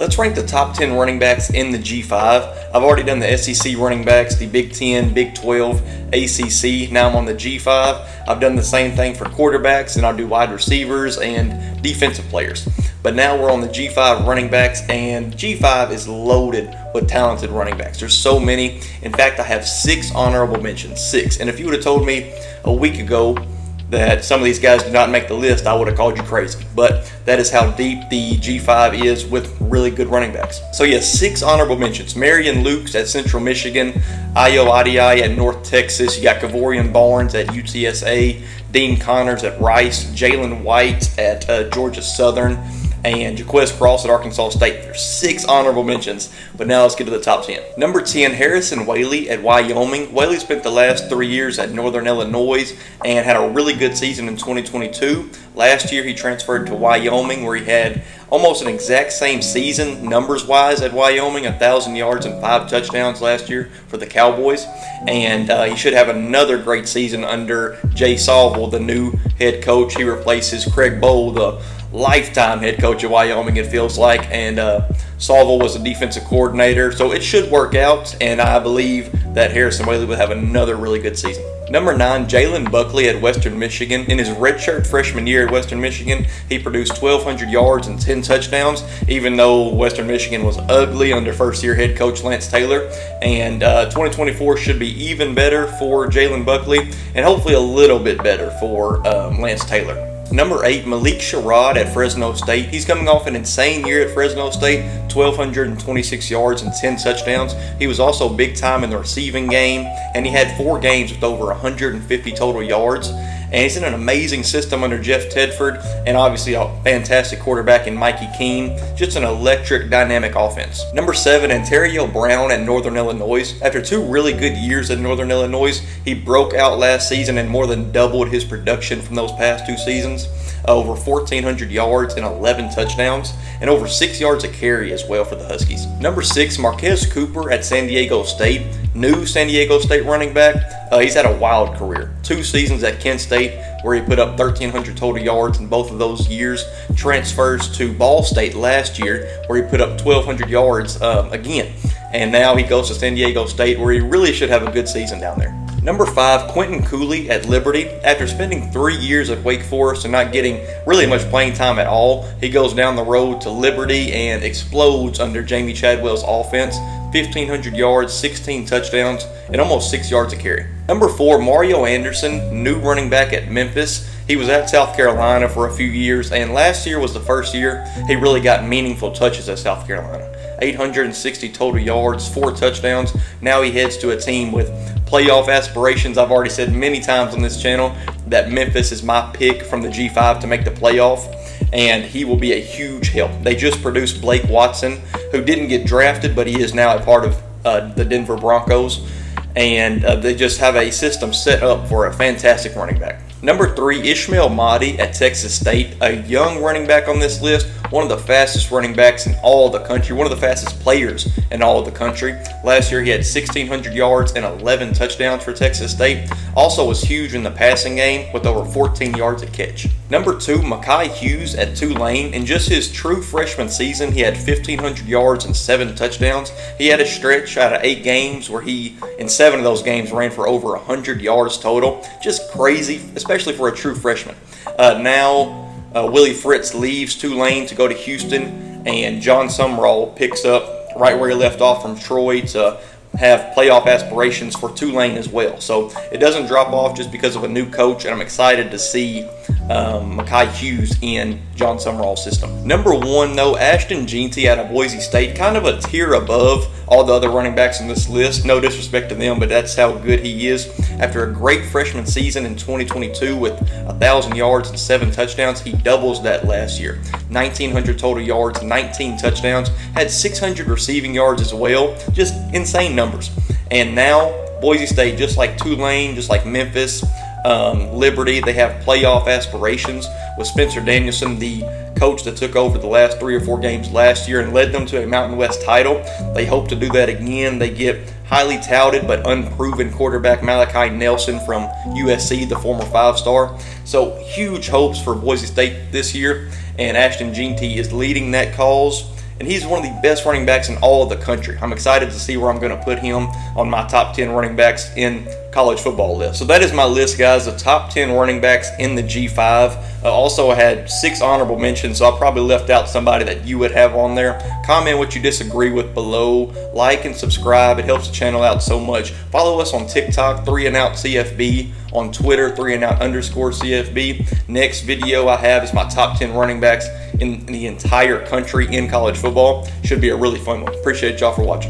Let's rank the top 10 running backs in the G5. I've already done the SEC running backs, the Big 10, Big 12, ACC. Now I'm on the G5. I've done the same thing for quarterbacks, and I'll do wide receivers and defensive players. But now we're on the G5 running backs, and G5 is loaded with talented running backs. There's so many. In fact, I have 6 honorable mentions, 6. And if you would have told me a week ago that some of these guys do not make the list, I would have called you crazy. But that is how deep the G5 is with really good running backs. So yes, 6 honorable mentions. Marion Lukes at Central Michigan, Ayo Adiyai at North Texas, you got Kavorian Barnes at UTSA, Dean Connors at Rice, Jalen White at Georgia Southern, and Jaquez Cross at Arkansas State. There's 6 honorable mentions, but now let's get to the top 10. Number 10, Harrison Whaley at Wyoming. Whaley spent the last 3 years at Northern Illinois and had a really good season in 2022. Last year he transferred to Wyoming, where he had almost an exact same season numbers-wise at Wyoming, 1,000 yards and 5 touchdowns last year for the Cowboys. And he should have another great season under Jay Salville, the new head coach. He replaces Craig Bowl, the lifetime head coach at Wyoming, it feels like, and Salville was a defensive coordinator, so it should work out, and I believe that Harrison Whaley will have another really good season. Number 9, Jaylen Buckley at Western Michigan. In his redshirt freshman year at Western Michigan, he produced 1,200 yards and 10 touchdowns, even though Western Michigan was ugly under first-year head coach Lance Taylor. And 2024 should be even better for Jaylen Buckley, and hopefully a little bit better for Lance Taylor. Number 8, Malik Shero at Fresno State. He's coming off an insane year at Fresno State, 1,226 yards and 10 touchdowns. He was also big time in the receiving game, and he had 4 games with over 150 total yards. And he's in an amazing system under Jeff Tedford, and obviously a fantastic quarterback in Mikey Keene. Just an electric, dynamic offense. Number 7, Antario Brown at Northern Illinois. After 2 really good years at Northern Illinois, he broke out last season and more than doubled his production from those past 2 seasons. Over 1,400 yards and 11 touchdowns, and over 6 yards a carry as well for the Huskies. Number 6, Marquez Cooper at San Diego State. New San Diego State running back. He's had a wild career. 2 seasons at Kent State where he put up 1,300 total yards in both of those years. Transfers to Ball State last year where he put up 1,200 yards again. And now he goes to San Diego State where he really should have a good season down there. Number 5, Quinton Coe at Liberty. After spending 3 years at Wake Forest and not getting really much playing time at all, he goes down the road to Liberty and explodes under Jamie Chadwell's offense. 1,500 yards, 16 touchdowns, and almost 6 yards a carry. Number 4, Mario Anderson, new running back at Memphis. He was at South Carolina for a few years, and last year was the first year he really got meaningful touches at South Carolina. 860 total yards, 4 touchdowns. Now he heads to a team with playoff aspirations. I've already said many times on this channel that Memphis is my pick from the G5 to make the playoff, and he will be a huge help. They just produced Blake Watson, who didn't get drafted, but he is now a part of the Denver Broncos, and they just have a system set up for a fantastic running back. Number 3, Ishmael Mahdi at Texas State, a young running back on this list, one of the fastest running backs in all the country, one of the fastest players in all of the country. Last year he had 1,600 yards and 11 touchdowns for Texas State. Also was huge in the passing game with over 14 yards a catch. Number 2, Makai Hughes at Tulane. In just his true freshman season, he had 1,500 yards and 7 touchdowns. He had a stretch out of 8 games where he, in 7 of those games, ran for over 100 yards total. Just crazy, especially for a true freshman. Now Willie Fritz leaves Tulane to go to Houston, and John Sumrall picks up right where he left off from Troy to have playoff aspirations for Tulane as well. So it doesn't drop off just because of a new coach, and I'm excited to see Makai Hughes in John Sumrall's system. Number 1, though, Ashton Jey out of Boise State, kind of a tier above all the other running backs on this list. No disrespect to them, but that's how good he is. After a great freshman season in 2022 with 1,000 yards and 7 touchdowns, he doubles that last year. 1,900 total yards, 19 touchdowns, had 600 receiving yards as well. Just insane numbers. And now Boise State, just like Tulane, just like Memphis, Liberty, they have playoff aspirations with Spencer Danielson, the coach that took over the last 3 or 4 games last year and led them to a Mountain West title. They hope to do that again. They get highly touted but unproven quarterback Malachi Nelson from USC, the former 5-star. So huge hopes for Boise State this year, and Ashton Jey is leading that cause. and he's one of the best running backs in all of the country. I'm excited to see where I'm going to put him on my top 10 running backs in college football list. So that is my list, guys, of top 10 running backs in the G5. Also, I had 6 honorable mentions, so I probably left out somebody that you would have on there. Comment what you disagree with below. Like and subscribe. It helps the channel out so much. Follow us on TikTok, 3&OUT CFB, on Twitter, 3&OUT_CFB. Next video I have is my top 10 running backs in the entire country in college football. Should be a really fun one. Appreciate y'all for watching.